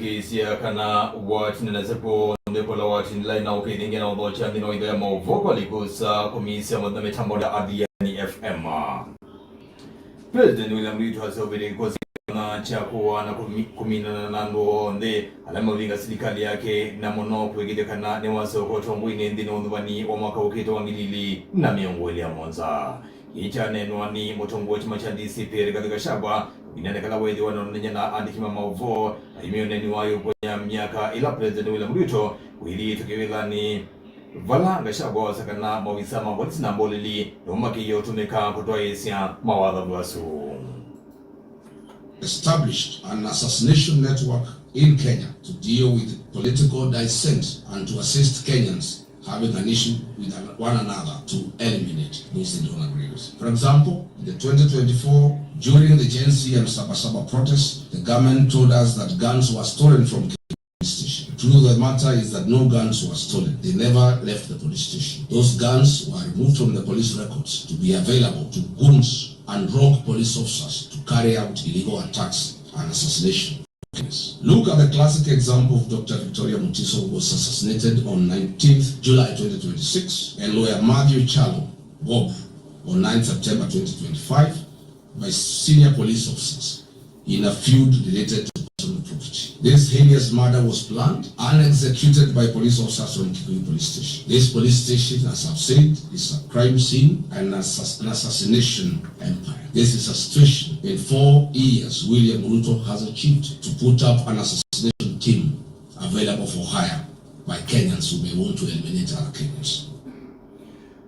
kisia kana wati na zepo ndipo la wati nilai na ukidingia na udochi andi no idea mawoko alikusa komisi ya madame tambo ya Adiani FM. President William Ruto hasa ubiri kwa na chakuwa na kumina na nde alama ulinga serikali yake na mono kwegide kana ne waso ko tombwine ndino ndubani wa mwaka ukito wa milili na miongoli ya Monza. Ichane nwani motongo chama cha DCP katika shaba inanekana wedi wanonenya na andikima mauvo imione ni wayo kwa miaka ila President William Ruto wili tukiwela ni vala ngashaba sakana mawisa mawatsi na mbolili nomaki yotumeka kutoa yesia mawadha bwasu. Established an assassination network in Kenya to deal with political dissent and to assist Kenyans having an issue with one another to eliminate those they don't agree with. For example, in the 2024, during the Gen Z and Sabasaba protests, the government told us that guns were stolen from the police station. The truth of the matter is that no guns were stolen. They never left the police station. Those guns were removed from the police records to be available to goons and rogue police officers to carry out illegal attacks and assassination. Look at the classic example of Dr. Victoria Mutiso, who was assassinated on 19th July 2026, and lawyer Matthew Chalo Bob on 9th September 2025 by senior police officers in a feud related to personal property. This heinous murder was planned and executed by police officers from Kikuyu Police Station. This police station, as I've said, is a crime scene and an assassination empire. This is a situation in 4 years William Ruto has achieved to put up an assassination team available for hire by Kenyans who may want to eliminate other Kenyans.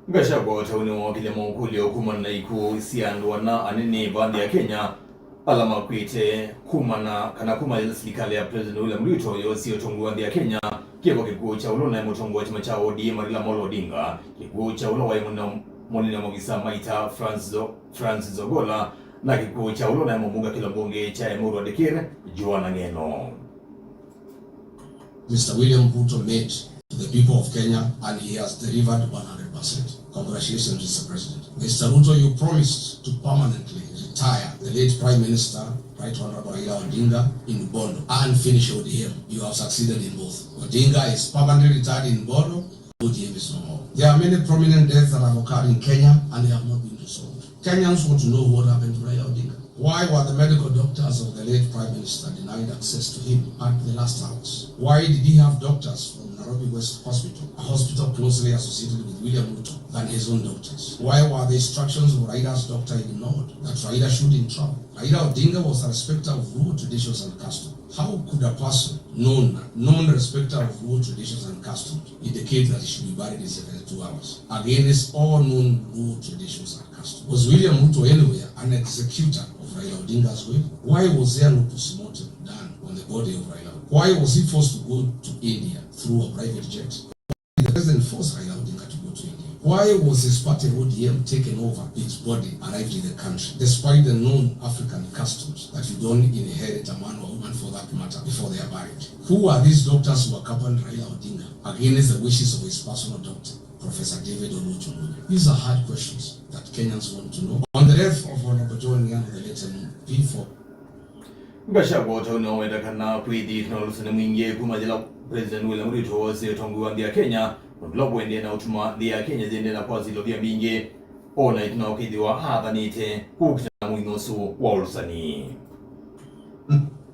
Gashabo tauni wakile mwaukuli okumana iku siandwa na anini bandi ya Kenya alama kuite kumana kana kuma serikali ya President William Ruto yosi otongu bandi ya Kenya kieko kikuo cha ulo na motongo wa chama cha ODM Raila Amolo Odinga kikuo cha ulo wa Molina Mavisa Maita Francis Zogola na kikuo cha ulo na mbunge kila mbunge cha Emuru Wadekire Joanna Ngeno. Mr. William Ruto made to the people of Kenya and he has delivered 100%. Congratulations, Mr. President. Mr. Ruto, you promised to permanently retire the late Prime Minister, Right Honorable Raila Odinga, in Bondo and finish ODM. You have succeeded in both. Odinga is permanently retired in Bondo, ODM is no more. There are many prominent deaths that have occurred in Kenya and they have not been resolved. Kenyans want to know what happened to Raila Odinga. Why were the medical doctors of the late Prime Minister denied access to him at the last hours? Why did he have doctors from Nairobi West Hospital, a hospital closely associated with William Ruto, than his own doctors? Why were the instructions of Raila's doctor ignored, that Raila shouldn't travel? Raila Odinga was a respecter of rule, traditions and customs. How could a person, known respecter of rule, traditions and customs, indicate that he should be buried in 72 hours against all known rule, traditions and customs? Was William Ruto anywhere an executor of Raila Odinga's will? Why was there no postmortem done on the body of Raila? Why was he forced to go to India through a private jet? Why did the president force Raila Odinga to go to India? Why was his party ODM taken over, its body arrived in the country, despite the known African customs that you don't inherit a man or woman for that matter before they are married? Who are these doctors who accompanied Raila Odinga against the wishes of his personal doctor, Professor David Oluoch? These are hard questions that Kenyans want to know. On the death of Honorable John Young, the late P4. Gashabo tauni waweda kana kuidi tunalusana mwingie kumajila President William Ruto wasi otongu bandi ya Kenya Mlobo ende na utuma dia Kenya zende na kwa zilo vya mingi ona itina ukidiwa hadha nite kukita mwinosu wa ulusani.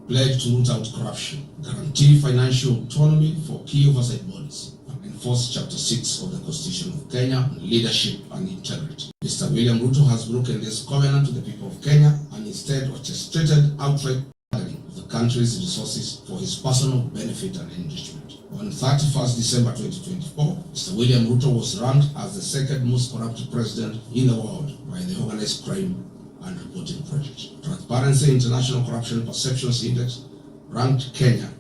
Pledge to root out corruption, guarantee financial autonomy for key oversight bodies, and enforce Chapter 6 of the Constitution of Kenya on leadership and integrity. Mr. William Ruto has broken this covenant to the people of Kenya and instead orchestrated outright gathering of the country's resources for his personal benefit and enrichment. On 31st December 2024, Mr. William Ruto was ranked as the second most corrupt president in the world by the Organized Crime and Reporting Project. Transparency International Corruption Perceptions Index ranked Kenya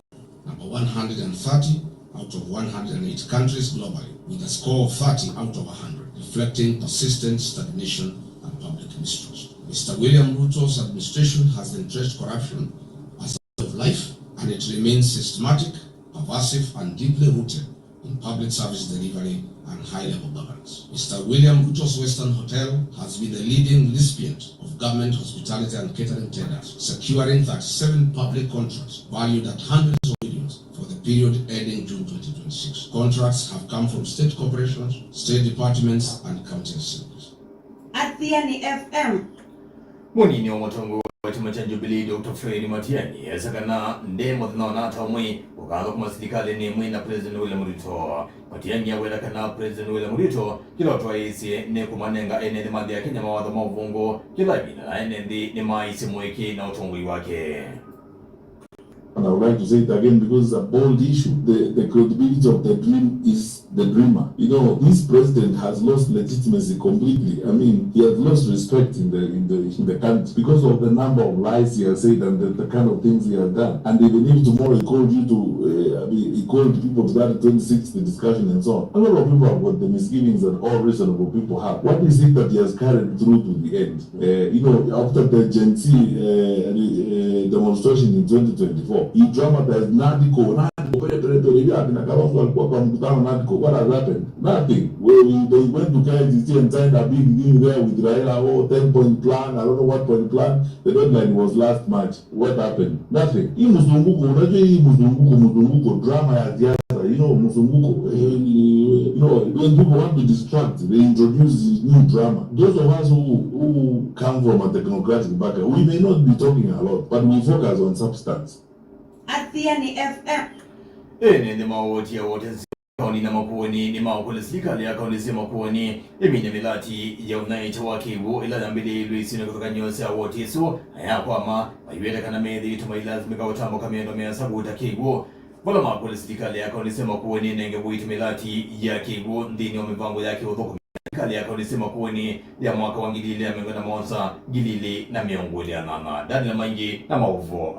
number 130 out of 108 countries globally, with a score of 30 out of 100, reflecting persistent stagnation and public mistrust. Mr. William Ruto's administration has entrenched corruption as a way of life, and it remains systematic, pervasive, and deeply rooted in public service delivery and high-level governance. Mr. William Ruto's Western Hotel has been the leading recipient of government hospitality and catering tenders, securing 37 public contracts valued at hundreds of period ending June 2026. Contracts have come from state corporations, state departments, and county assemblies. Athiani FM. Munini wa Mutongo wa chama cha Jubilee Dr. Fred Matiang'i asakana ndemo tunaona tamwe ukaanza kuma serikali ni mwe na President William Ruto. Matiang'i awela kana President William Ruto kila twa isi ne kumanenga ene madhi ya Kenya mawadha mavungo kila bila ene ni maisi mweki na utongwi wake. And I would like to say it again because it's a bold issue. The credibility of the dream is the dreamer. You know, this president has lost legitimacy completely. I mean, he has lost respect in the country because of the number of lies he has said and the kind of things he has done. And even if tomorrow he called you to, he called people to that 26th discussion and so on. A lot of people have got the misgivings that all reasonable people have. What is it that he has carried through to the end? You know, after the Gen Z demonstration in 2024, he dramatized Nadiko. What has happened? Nothing. They went to KICC and signed a big deal there with Raila, 10-point plan, I don't know what point plan. The deadline was last March. What happened? Nothing. Hii mzunguko, drama ya siasa, mzunguko, when people want to distract, they introduce new drama. Those of us who come from a technocratic background, we may not be talking a lot, but we focus on substance. Athiani FM. Ni mawoti ya wote kauni na makuoni ni mawakule serikali ya kauni sema kuoni emine milati ya unaita wakibu ila dambili luisini kutoka nyose ya wote so haya kwama mayuele kana medhi tumailazimika utambo kamiendo mea sabuta kibu wala mawakule serikali ya kauni sema kuoni nenge buitu milati ya kibu ndini wa mipango yake udhuku serikali ya kauni sema kuoni ya mwaka wa ngilili ya mengo na maonsa ngilili na mionguli ya nana dani na maingi na mauvo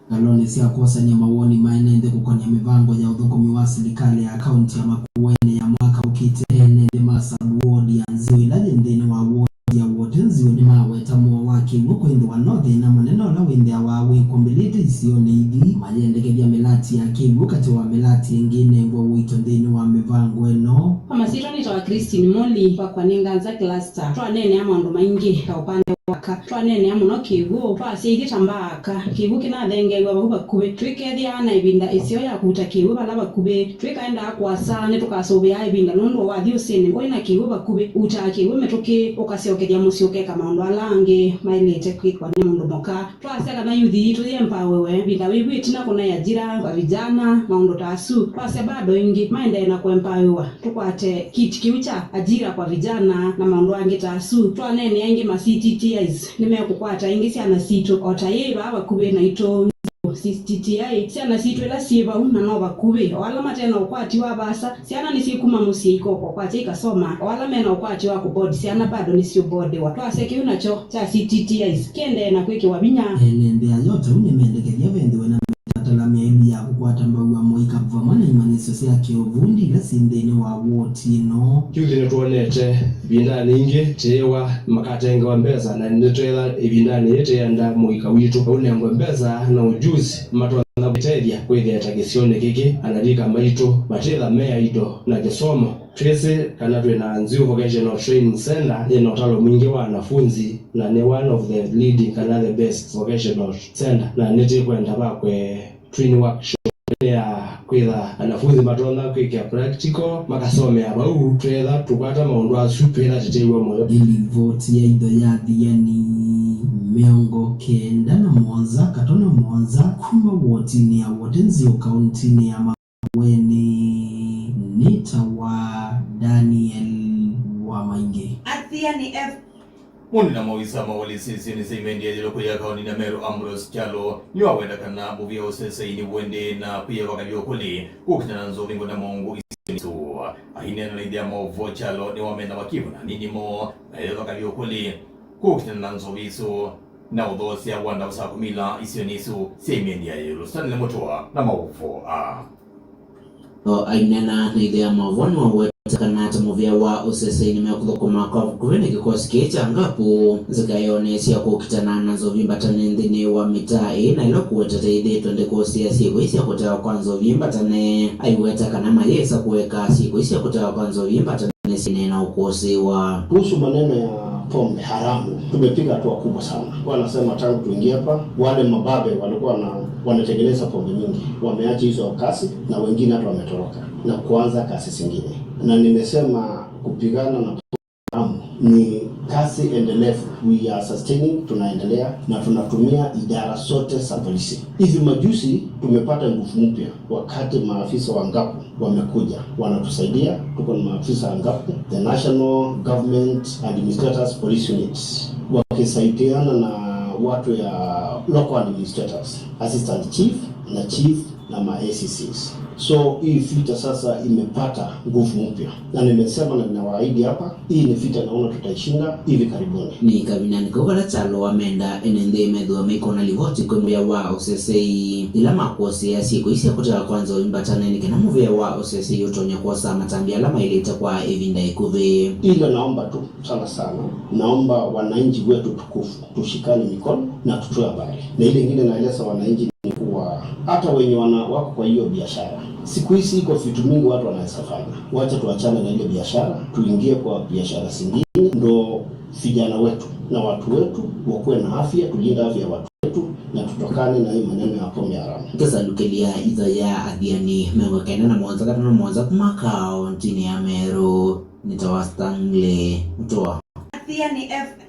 Kaloni siya kusanya mawoni maenende kukonya mivango ya udhukumi wa serikali ya kaunti ya Makueni ya mwaka ukite enende masabu wodi ya nziwe ilaje ndeni wa wodi ya wote nziwe ni maweta muwa waki wuko indi wa northi na maneno la windi ya wawe kumbiliti isione hidi majendeke vya melati ya kibu kati wa melati ingine ngwa wito ndeni wa mivango eno kama sitoni tawa Christine Moli kwa ninga za cluster twa nene ama ndo maingi ka upande waka twa nene ama no kibu pa sigi tambaka kibu kina denge gwa bakuba kube twikedi ana ibinda isio ya kuta kibu balaba kube twikaenda kwa sana tukasobya ibinda nondo wa diosene boina kibu bakube utaki wemetoke okasioke ya musioke kama ndo alange mailete kwikwa ni ndo moka twa saka na yudhi tuyempa wewe binda wiwi tina kuna ya jira kwa vijana maundo tasu pase bado ingi maende na kwempa wewe tukwate kiti kiucha ajira kwa vijana na maundo ange tasu twa nene yange ma CTTIs nimekukwata ingi sana sito otayeba bakube na ito CTTI siana situ ela siva una nova kube wala matena ukwati wa basa siana nisikuma musiko kwa kwati ikasoma wala mena ukwati wa kubodi siana bado nisio bode watu aseke unacho cha CTTIs kende na kweke wabinya enende yote unemendekelia vende wena talamia ibi ya kukwata mbawa moika vamana imaniso siya kiovundi la sindeni wa woti no kiuzi netuonete ibindani ingi tewa makatenge wa mbeza na netela ibindani yete yanda moika witu unengwe mbeza na ujuzi matuwa na bitedia kwezi ya tagisione kiki analika maito matela mea ito na kisomo Tracy kanatwe na Nziu Vocational Training Center ni notalo mwingi wa wanafunzi na ni one of the leading Canada best vocational center na niti kwenda bakwe training workshop ya kwila anafunzi matona kwike practical makasome abau trailer tukwata maundu asupira tetewe moyo ili vote ya ido ya yani miongo kenda na mwanza katona mwanza kuma woti ni ya wote Nziu county ni ya Makueni nita wa Daniel wa Maingi Athiani F. Muni na mawisa mawali sisi ni seimendi ya jiloko ya kaoni na Meru Ambrose Chalo niwa wenda kana muvia usesa ini wende na pia wakabio kuli kukina na nzo bingo na mungu isi su ahine na lidia mawo Chalo ni wamenda wakivu na nini mo na wakabio kuli kukina na nzo bisu na udosi ya wanda usakumila isi nisu seimendi ya jilo stanile motoa na mawufo ainena na idea mavoni wa weta kanata movia wa usese ni mekuthoko makavu kuvene kikosi kecha ngapo zikayonesi ya kukitana nazo vimbatane ndini wa mitai na ilo kuwetete ide tuende kosi ya siku isi ya kutawa kwanzo vimbatane aiweta kanama yesa kuweka siku isi ya kutawa kwanzo vimbatane sine na ukosi wa kuhusu maneno ya pombe haramu tumepiga hatua kubwa sana. Wanasema tangu tuingie hapa wale mababe walikuwa wanatengeneza pombe nyingi wameacha hizo kasi, na wengine hata wametoroka na kuanza kasi zingine. Na nimesema kupigana na haramu ni kasi endelevu. We are sustaining, tunaendelea na tunatumia idara zote za polisi. Hivi majuzi tumepata nguvu mpya wakati maafisa wa Ngapu wamekuja wanatusaidia. Tuko na maafisa wa Ngapu, the National Government Administrators Police Units, wakisaidiana na watu ya local administrators, assistant chief na chief na ma-ACCs. So hii vita sasa imepata nguvu mpya, na nimesema na ninawaahidi hapa, hii ni vita naona tutaishinda hivi karibuni. Ni kabinani kwa chalo wamenda enende medho mekona livoti kwa mvya wa OCCI ila makosi ya siku isi ya kutaka kwanza imbatana nike na mvya wa OCCI utonya kwa saa matambi alama ilita kwa evinda ikuve. Ila naomba tu sana naomba wananchi wetu tukufu tushikane mikono na tutoe habari. Na ile nyingine naeleza wananchi ni kuwa hata wenye wako kwa hiyo biashara, siku hizi iko vitu mingi watu wanaweza fanya. Wacha tuachane na ile biashara, tuingie kwa biashara zingine, ndo vijana wetu na watu wetu wakuwe na afya, tulinda afya ya watu wetu na tutokane na hii maneno ya pombe haramu. Kesa lukelia idha ya adhiani mengo kaina na mwanza kumakao ntini ya Meru nitawastangle mtoa Athiani F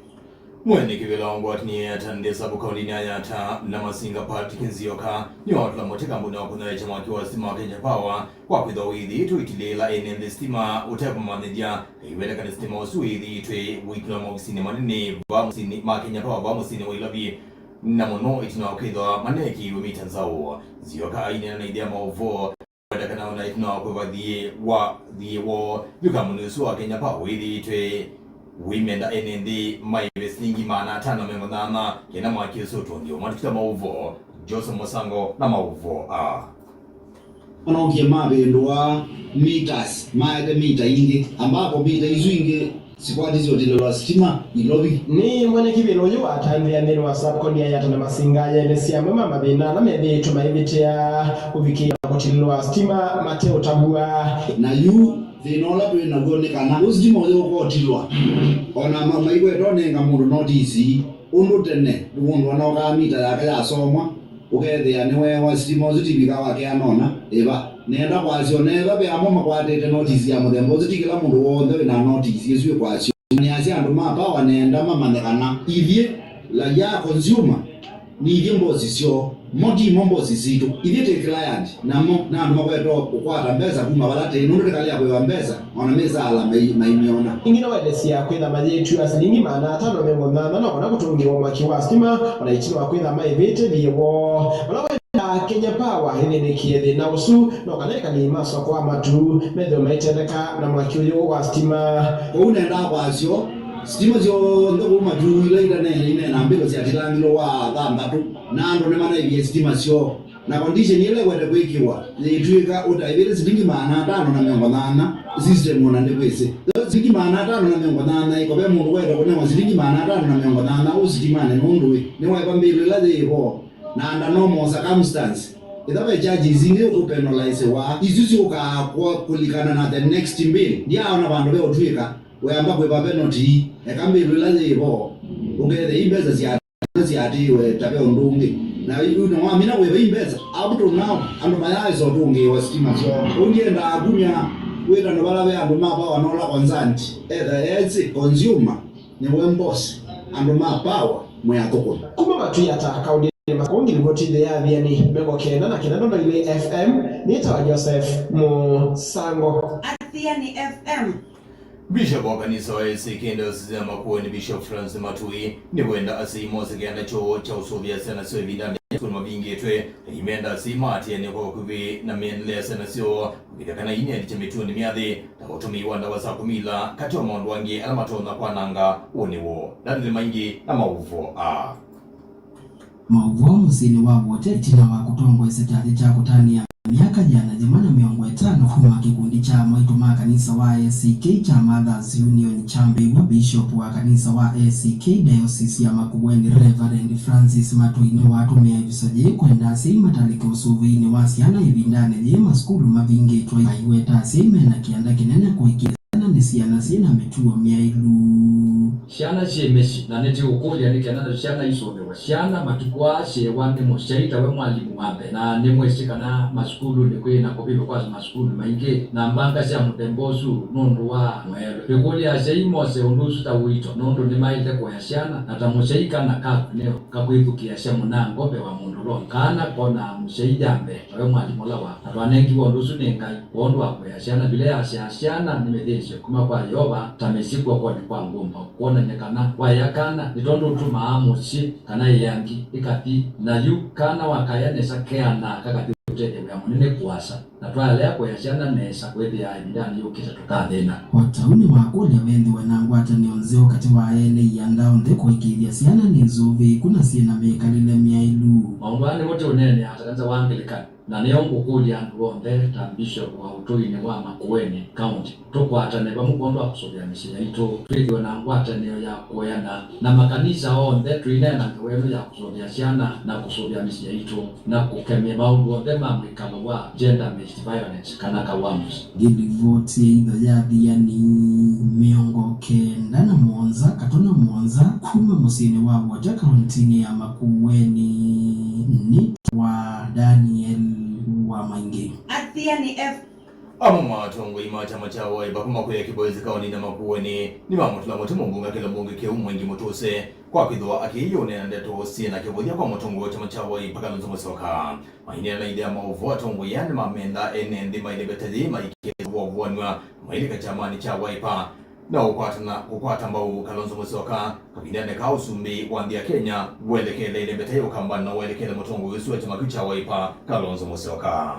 mwene kivilongo atini atande sabu kaulini ayata na masinga party kinzioka ni watu la moteka mbuna wakuna chama kiwa stima Kenya Power kwa kuidhawidhi tuitilela enende stima utepa maneja iwele kani stima wasuidhi tue wikila mwagisini manini vamusini ma Kenya Power vamusini wailabi na mono itina wakidwa maneki wimitanzao zioka aine na idea maovo wadaka na una itina wakwevadhiye wa dhiye wo yuka munusu wa Kenya Power idhi tue women da NND mai veslingi mana tana mengo nana kena mwakiso tondio matukita mauvo Joseph Mosango na mauvo onokie mabendwa meters maede mita ingi ambapo mita izu ingi sikwadi zote lwa stima ilobi ni mwene kibelo yo atambia neno WhatsApp koni ya yata na masinga ya lesia mama mabena na mebe tumaibitia ubikia kutilwa stima Mateo Tabua na yu thinola twe na gone kana usimo yo ko tilwa ona mama iwe donenga mundu notice undu tene mundu anoga mita yake ya somwa ukethia niwe wa simo zitibika wake anona eba nenda kwasio neba be amoma kwatete notice ya muthembo zitikila mundu wothe na notice yesu kwasio ni asia andu mapa wanenda mamanekana ithie la ya consumer ni ithie mbozi sio modi mombozi zitu ithie te client namo na andu makweto ukwata mbeza kuma balate nundu kalia kwa mbeza ona meza ala maimiona ingine wadesia kwitha majetu asilingi mana 5.8 na kona kutungiwa mwaki wa stima wanaichino kwitha maivete biwo wala Kenya Power hili ni kiedhi na usu no kaneka ni maso kwa matu medho maitendeka na mwaki uyo wa stima unaenda kwasio stima zio ndo matu ile ine na mbilo cia tilangilo wa thambatu na ndo ne mana ibi stima sio na condition ile wende kwikiwa litwika utaibire silingi mana 5.8 system ona ndepese silingi mana 5.8 ikobe mundu wende kone silingi mana 5.8 usitimane nundu ni waipa mbilo la deho na under normal circumstance itabe charge zingi upenalize wa izuzi ukakwa kulikana na the next bill ndia ona bandu be utwika weamba kwepa penalty ekambilo la deho ungeze imbeza ziatiwe tabe undungi na uno wa mina wewe imbeza up to now ando mayazo tungi wa stima so ungienda agunya wenda no balabe ando mapa wanola konzanti either consumer ni wemboss ando mapa mwe atoko kuma matu yata kaudi makongi ngoti de yaviani mengo kenda na kenda ndo ile FM nita Joseph Mosango Athiani FM Bishop wa kanisa wa ACK Diocese ya Makueni ni Bishop Francis Matui ni wenda asimo sigenda cho cha usovia sana sio vidani kwa mabingi etwe imenda asima atiene kwa kuvi na miendelea sana sio bidakana ine alichemetu ni miadhi na utumi wanda wa sakumila kati wa maundu wangi alamatona kwa nanga uniwo na maingi na mauvo mauvo musini wa wote tina wa kutongo esekati cha kutania miaka jana jimana 5 kuma kikundi cha mwaitu kanisa wa ACK cha Mothers Union chambe wa Bishop wa kanisa wa ACK Diocese ya Makueni Reverend Francis Matui ni watu meavisoje kwenda sima talike usuvini wasiana ibindane jema skulu mavingi tuwa iweta sime na kianda kinene kuikizana ni ciana ciina mituo miailu ciana cimeshi na neti ukulia ni kana ciana isomewa ciana matukwa cewa ni mushaita we mwalimu wambe na ni mweshikana masukulu ni kwina kobibe kwa masukulu maingi na mbanga cia mutembosu nundu wa mwelo bikulia ceimo se undusu ta wito nundu ni maite kwa ciana na ta mushaika na kapneo kakwithukia cia munango be wa mundu ro kana kona mushaijambe we mwalimu lawa atwanengi wondusu ni ngai wondu wa kwa ciana bile ya ciana ni medeshe kuma kwa yoba tamesikwa kwa ngumba kuona nyekana wayakana nitondo tuma amushi kana yangi ikati na yu kana wakaya nesa keana kakati utete ya munene kuasa na twale yako yashana nesa kwete ya ndani yokita tukathena watauni wakulia bendi wanangwata nionzeo kati wa ene yandao ndeko ikithia ciana nizuvi kuna ciana mekalile miailu maungane wote unene hatakanza wangelikana na neongo kulia nduonde tambisho wa utoine wa Makueni county tukwata ne bamukondo akusobya misiya ito twithio na ngwata ne ya koyana na makanisa onde twine na kwenu ya kusobya ciana na kusobya misiya ito na kukemea maundu onde mamwikalo wa gender based violence kana kawamus gilivoti idho yathiani miongo kenda na mwonza katona mwonza kuma musini wa Wota kaunti ya Makueni ni wa Daniel wa Maingi Athiani F Amuma tongo ima chama cha Wiper kumakuya kiboezi kauni na Makueni ni mamutula mote mungunga kila mbunge ke umwengi mutuse kwa kidwa akiyone ndeto sina kibodia kwa motongo chama cha Wiper Kalonzo Musyoka mahine na idea maovu atongo yani mamenda enendi maile betadi maike wovonwa maile chamani cha Wiper na ukwata mbau Kalonzo Musyoka kabindane ka usumbi wandia Kenya welekele ile betayo kamba na welekele motongo yusua chama cha Wiper Kalonzo Musyoka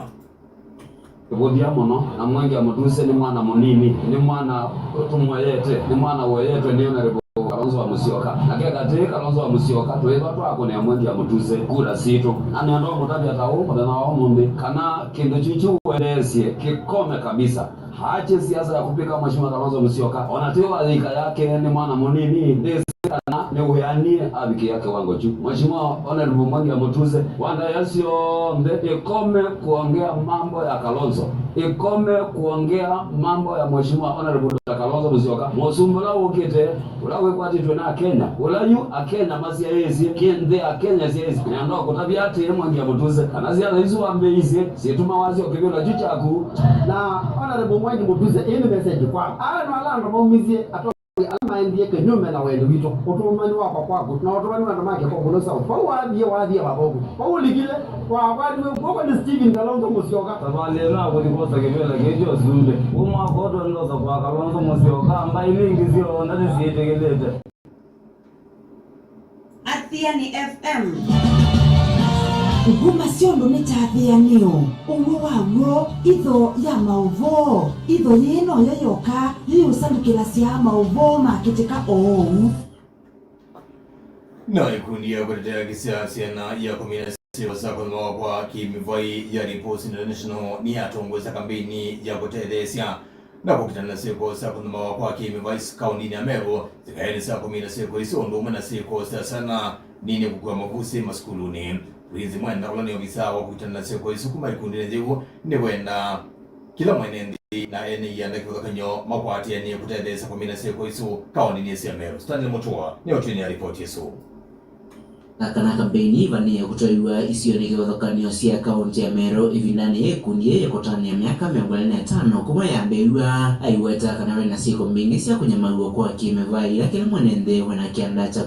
Kubodia mono na mwangi amutuse ni mwana munini ni mwana tumwelete ni mwana welete ni honorable Kalonzo wa Musyoka na kaya kate Kalonzo wa Musyoka tuweza twako ne mwangi amutuse kura situ ani ando mutabi atawo mudana wa mumbi kana kindu chichu welesi kikome kabisa hache siasa ya kupika mheshimiwa Kalonzo Musyoka onatewa alika yake ni mwana munini ndesi kana ne uheani abiki yake wango juu mheshimiwa honorable Mwangi amutuse wanda yasio mbe ikome kuongea mambo ya Kalonzo ikome kuongea mambo ya mheshimiwa honorable Kalonzo Musyoka mosumbula ukite ulawe kwati tuna Kenya ulayu akenya masia yezi kende akenya yezi nando kutabia ati Mwangi amutuse anazia hizo ambe hizi situma wazi okibyo juu chaku na honorable Mwangi amutuse ile message kwa ana alanga maumizie ato ama ndiye kenyume na wendo wito otumani wako kwako na otumani wana make kwa kunosa kwa waadhi babogo kwa uligile kwa wadi wewe ni Steven Kalonzo Musyoka tabale na kulikosa kibela kejo zunde umwa godo ndo za kwa Kalonzo Musyoka ambaye mingi sio ndani sietegelete Athiani FM Nguma ciondo ni tathianio uwe waguo itho ya maovo itho yino yoyoka liusandukila cia maovo makitika ou na ikundi ya kutetea kisiasa na ya kuminasio sako kwa kimivai ya Reports International ni atongoza kampeni ya kutetea na kukitana seko sako kwa kimivai kaunti ya Meru zikaeni sako minasio iso nduma na seko sana nini kukua mabusi maskuluni Wizi mwenda kulani obisa wa kutana seko isukuma ikundi njivu ni wenda kila mwenendi na eni yanda kwa kanyo makwati ya ni kutedesa kwa mina seko isu kaoni ni esi ya Meru Stanley Mutua ni otini ya ripoti yesu na kana kampeni vani ya kutoiwa isioni kiwathokanio cia kaunti ya Meru ivindani ikundi ya kotani ya miaka 45 kuma yambewa aiweta kana wena siko mbingi cia kunyamaruo kwa kimevai lakini mwenende wana kianda cha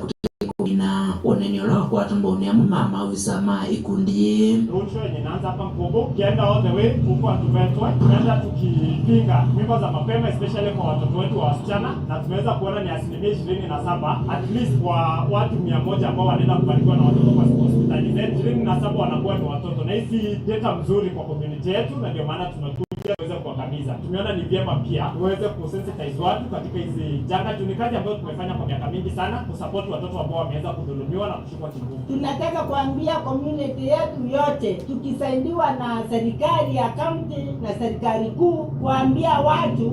na onenyo la kwa tamboni ya mama wisama ikundi Roadshow yenye inaanza hapa Mkobo kienda all the way huko Atubetwe tunaenda tukipinga mimba za mapema especially kwa watoto wetu wa wasichana na tumeweza kuona ni 27% at least kwa watu 100 ambao wanaenda kubarikiwa na watoto kwa hospitali zetu 27 wanakuwa ni watoto na hizi data mzuri kwa community yetu na ndio maana tunakuja tuweze kuangamiza. Tumeona ni vyema pia tuweze kusensitize watu katika hizi janga. Ni kazi ambayo tumefanya kwa miaka mingi sana kusupport watoto ambao wameweza kudhulumiwa na kushikwa kinguvu. Tunataka kuambia community yetu yote tukisaidiwa na serikali ya county na serikali kuu kuambia watu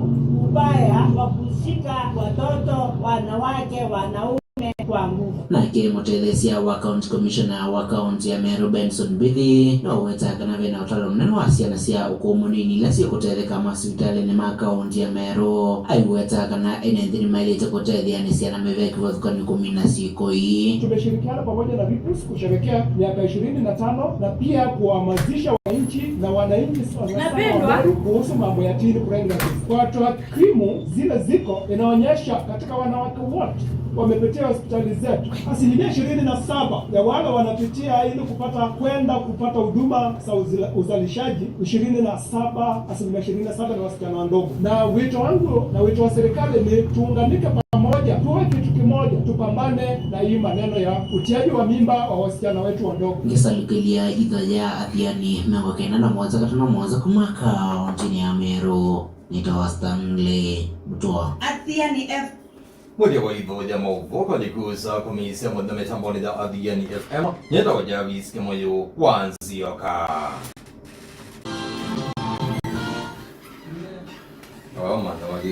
ubaya wa kushika watoto, wanawake, wanaume kwa nguvu. Nake mutethesia wa county commissioner wa county ya Meru Benson Bithi no wetaka na vena utalo mnene wa ciana cia ukumunini ila cia kutetheka masibitali-ini ma county ya Meru aiwetaka na enenthini mailite kutethia ni ciana miveki vathukani 10 na cikoi. Tumeshirikiana pamoja na VIPUS kusherehekea miaka 25 na pia kuhamasisha wananchi na wananchi kuhusu mambo ya teen pregnancy. Kwa takwimu zile ziko inaonyesha katika wanawake wote wamepitia hospitali zetu 27% ya wale wanapitia ili kupata huduma za uzalishaji 27% ni wasichana wadogo. Na wito wangu na wito wa serikali ni tuunganike pamoja, tuwe kitu kimoja, tupambane na hii maneno ya utiaji wa mimba wa wasichana wetu wadogo. Ngisalukilia idha ya Athiani mengo kena na mwanza katana mwanza kumaka nchini ya Meru nitawa Stanley Mutua Athiani F Moja kwa hivyo jamaa uvoka likusa kumisia mwada metamboni da Athiani FM nyeta wajavisike moyo wanzi waka Wama na wagi